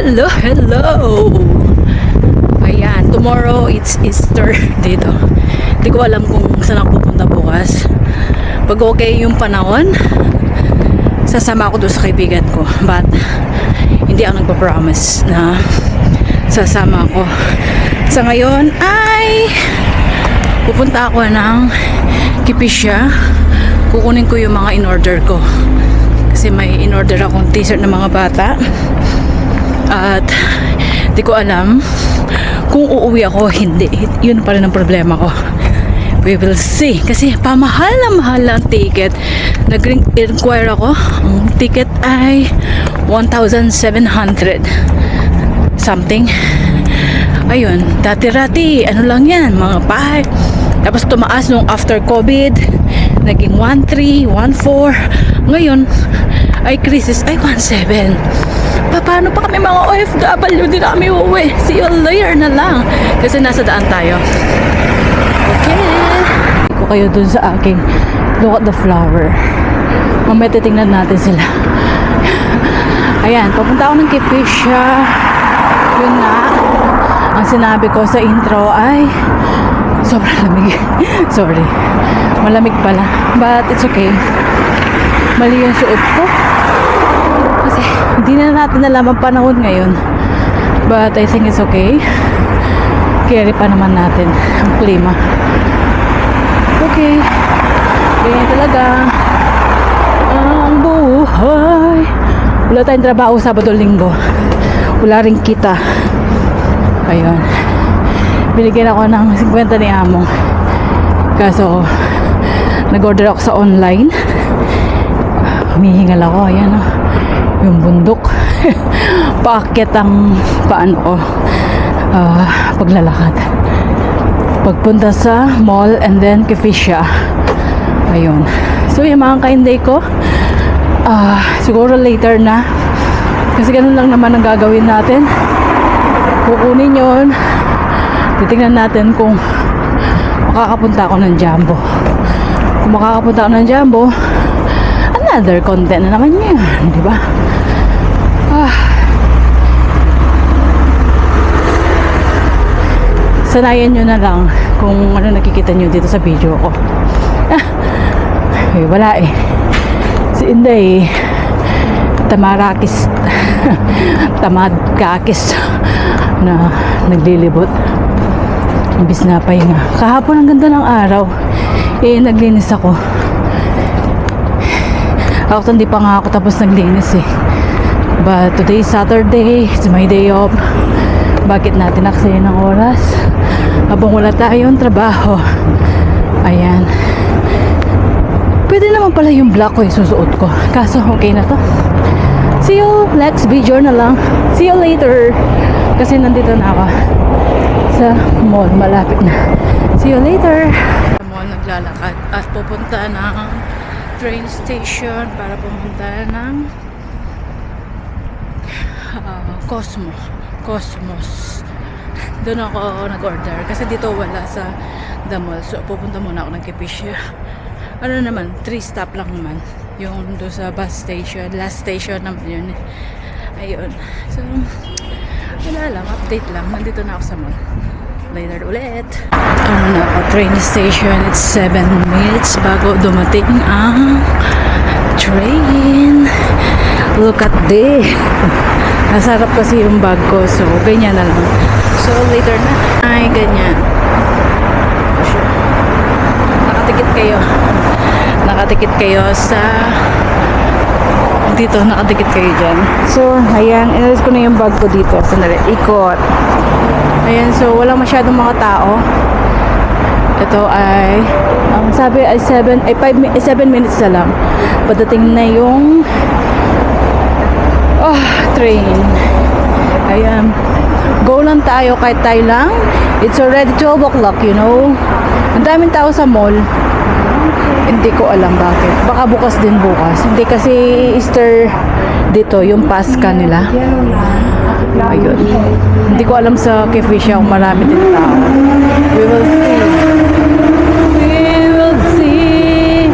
Hello, hello! Ayan, tomorrow it's Easter dito. Hindi ko alam kung saan ako pupunta bukas. Pag okay yung panahon, sasama ako doon sa kaibigan ko. But, hindi ako nagpa-promise na sasama ako. Sa ngayon ay pupunta ako ng Kipisya. Kukunin ko yung mga in-order ko. Kasi may in-order akong t-shirt ng mga bata. At di ko alam kung uuwi ako o hindi. Yun pa rin ang problema ko. We will see. Kasi pamahal na mahal ang ticket. Nag-inquire ako. Ang ticket ay 1,700 something. Ayun, dati-rati ano lang yan, mga bahay. Tapos tumaas nung after COVID, naging 1,300, 1,400. Ngayon ay crisis ay 1,700. Paano pa kami mga OFW, di na kami uuwi. See you later na lang. Kasi nasa daan tayo. Okay. Ko kayo dun sa aking look at the flower. Mamaya titingnan natin sila. Ayan, papunta ako ng Kipisya. Yun na. Ang sinabi ko sa intro ay sobrang lamig. Sorry. Malamig pala. But it's okay. Mali yung suot ko. Kasi hindi na natin alam ang panahon ngayon. But I think it's okay. Carry pa naman natin ang klima. Okay. Ganyan talaga ang buhay. Wala tayong trabaho Sabado Linggo. Wala rin kita. Ayun. Binigyan ako ng 50 ni Amo. Kaso nag-order ako sa online. Humihingal ako. Ayan o. Yung bundok. Paakyat ang paano ko. Paglalakad. Pagpunta sa mall and then Kipisya. Ayun. So yung mga kainday ko, siguro later na. Kasi ganun lang naman ang gagawin natin. Kukunin yun. Titignan natin kung makakapunta ako ng Jumbo. Kung makakapunta ako ng Jumbo, another content na naman yun. Diba? Sanayan nyo na lang kung ano nakikita nyo dito sa video ko. Wala eh. Si Inday Tamarakis Tamadkakis na naglilibot. Imbis na pahinga. Kahapon ang ganda ng araw. Naglinis ako. Ako hindi pa nga ako tapos naglinis eh. But today is Saturday. It's my day off. Bakit natin aksayin ng oras? Habang wala tayong trabaho. Ayan. Pwede naman pala yung black ko isusuot ko. Kaso okay na to. See you next video na lang. See you later. Kasi nandito na ako sa mall. Malapit na. See you later. Sa mall naglalakad at pupunta ng train station para pumunta ng Cosmos. Doon ako nag-order kasi dito wala sa the mall. So pupunta muna ako ng Kipisya. Ano naman, 3 stop lang naman. Yung doon sa bus station, last station naman yun. Ayun. So wala lang, update lang. Nandito na ako sa mall. Later ulit. Ano na ako, train station. It's 7 minutes bago dumating ang train. Look at this. Nasarap kasi yung bag ko. So, ganyan na lang. So, later na. Ay, ganyan. Nakatikit kayo. Nakatikit kayo sa dito. Nakatikit kayo dyan. So, ayan. Inalis ko na yung bag ko dito. Sandali. Ikot. Ayan. So, wala masyadong mga tao. Ito ay ang sabi ay 7 minutes na lang. Padating na yung train. Ayan. Go lang tayo kahit tayo lang. It's already 12 o'clock, you know. Ang daming tao sa mall. Hindi ko alam bakit. Baka bukas din bukas. Hindi kasi Easter dito, yung Paska nila. Ayun. Hindi ko alam sa Kipisya kung marami din tao. We will see. We will see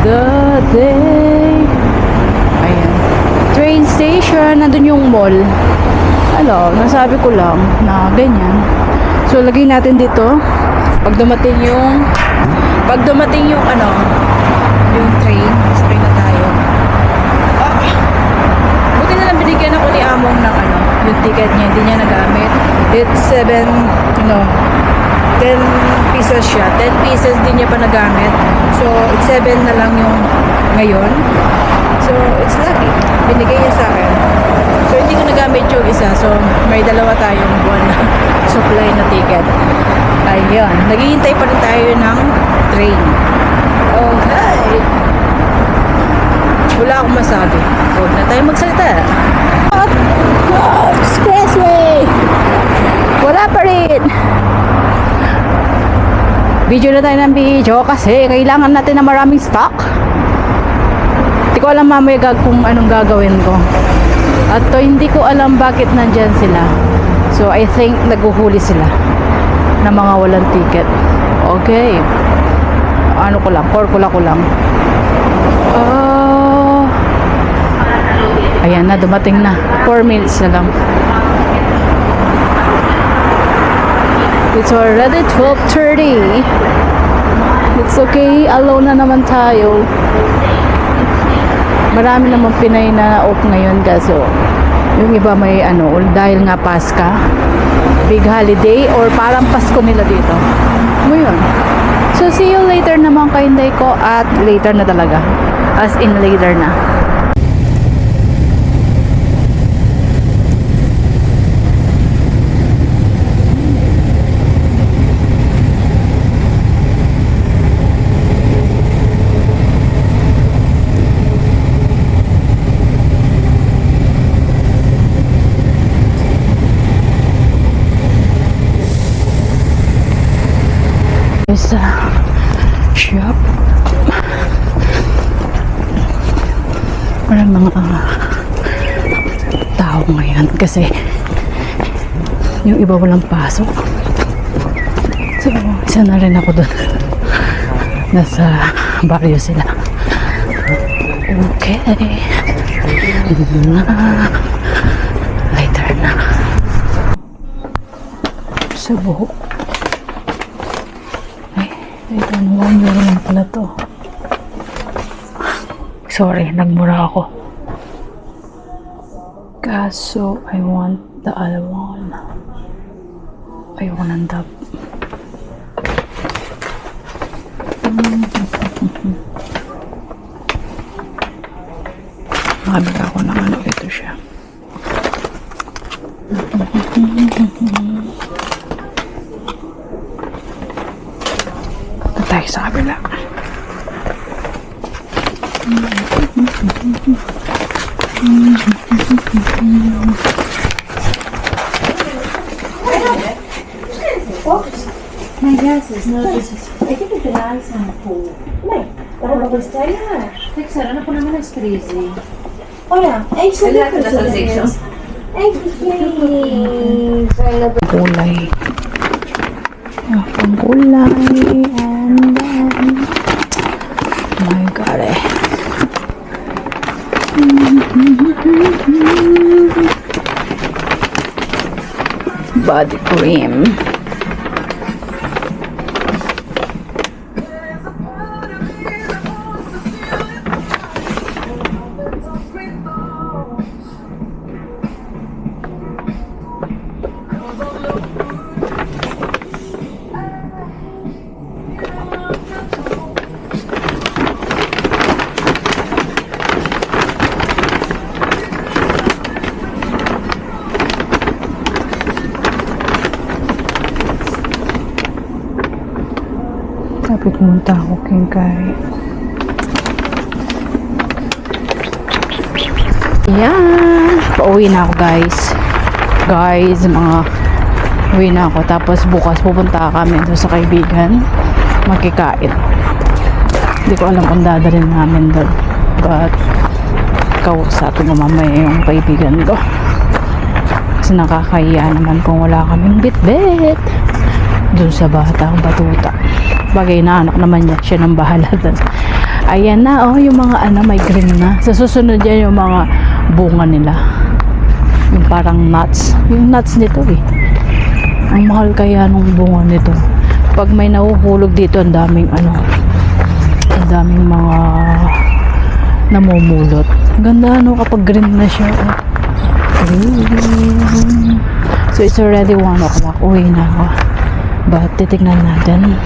the day. Ayan. Train station, nandun yung mall. Ano, nasabi ko lang na ganyan. So, lagay natin dito. Pag dumating yung ano, yung train, sakay na tayo. Buti na lang binigyan ako ni Among ng ano, yung ticket niya, hindi niya nagamit. It's 10 pesos siya. 10 pesos din niya pa nagamit. So, it's 7 na lang yung ngayon. So, it's lucky. Binigay niya sa akin. So, hindi ko nagamit yung isa. So, may dalawa tayong buwan na supply na ticket. Ayun. Naghihintay pa rin tayo ng train. Okay. Wala akong masabi. Huwag na tayo magsalita. Expressway! Wala pa rin. Video na tayo ng video kasi kailangan natin na maraming stock. Hindi ko alam mamaya kung anong gagawin ko. At hindi ko alam bakit nandyan sila. So I think naguhuli sila na mga walang ticket. Okay. Ano ko lang, korkula ko lang. Ayan na, dumating na. 4 minutes na lang. It's already 12:30. It's okay, alone na naman tayo. Marami namang Pinay na off ngayon kaso yung iba may ano, dahil nga Paska, big holiday or parang Pasko nila dito. Ngayon. So see you later naman kay Inday ko at later na talaga. As in later na. Sa shop walang mga tao ngayon kasi yung iba walang pasok. So isa na rin ako doon, nasa baryo sila. Okay, na later na sa buhok. Ito, 1 euro lang pala to. Sorry, nagmura ako. Kaso, I want the other one. Ayoko ng dab. Makabila ako ng ano, ito siya. Tayo sa kabila. My glasses, no, this is... I think it's an shampoo. No, pero basta yan. Sara na po naman is crazy. Oh yeah, extra sensation. Gulay. Ang gulay. And then... Oh my God eh. Body cream. Sabi pumunta ako kay yan, pauwi na ako guys, mga uwi na ako, tapos bukas pupunta kami doon sa kaibigan magkikain. Hindi ko alam kung dadalhin namin doon, but kausapin ko mamaya yung kaibigan ko kasi nakakahiya naman kung wala kaming bit-bit doon sa batang batuta. Bagay na anak naman niya, siya nang bahala doon. Ayan na, oh, yung mga ano, may green na. Sa susunod yan yung mga bunga nila. Yung parang nuts. Yung nuts nito eh. Ang mahal kaya nung bunga nito. Pag may nahuhulog dito, ang daming ang daming mga namumulot. Ganda kapag green na siya. Green. So it's already 1 o'clock. Uwi na ako. But titignan natin.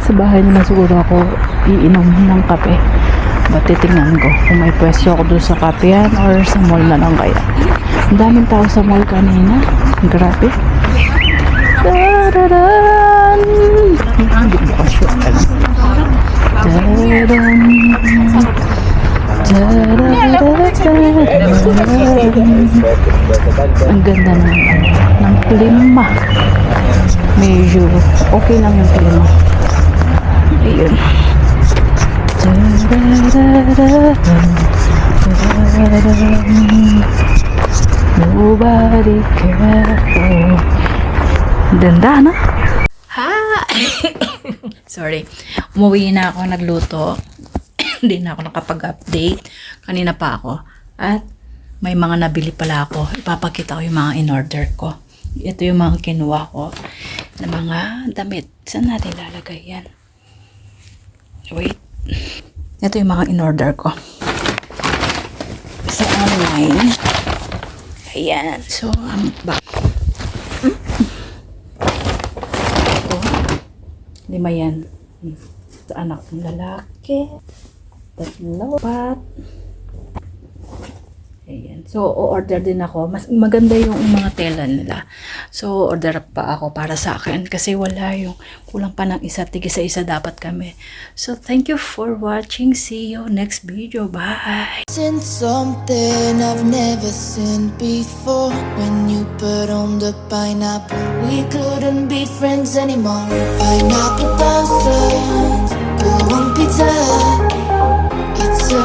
Sa bahay na siguro ako iinom ng kape. But titignan ko kung may pwesto ako doon sa kapehan or sa mall na lang kaya. Ang daming tao sa mall kanina. Grabe. Tararan! Hindi mo ka sure. Tararan! Ang ganda ng klima. Medyo okay lang yung klima. Ayun. Nobody care. Ganda, no? Ha! Sorry. Umuwi na ako, nagluto. Hindi na ako nakapag-update. Kanina pa ako. At may mga nabili pala ako. Ipapakita ko yung mga in-order ko. Ito yung mga kinuha ko na mga damit. Saan natin lalagay yan? Wait. Ito yung mga in-order ko. Sa online. Ayan. So, back. Ito. 5 yan. Sa anak ng lalaki. 3, 4. Ayan. So, o-order din ako. Mas maganda yung mga tela nila. So, order pa ako para sa akin. Kasi wala yung kulang pa ng isa. Tig-isa-isa dapat kami. So, thank you for watching. See you next video. Bye! Seen something I've never seen before. When you put on the pineapple, we couldn't be friends anymore. Pineapple blossoms, go on pizza. It's a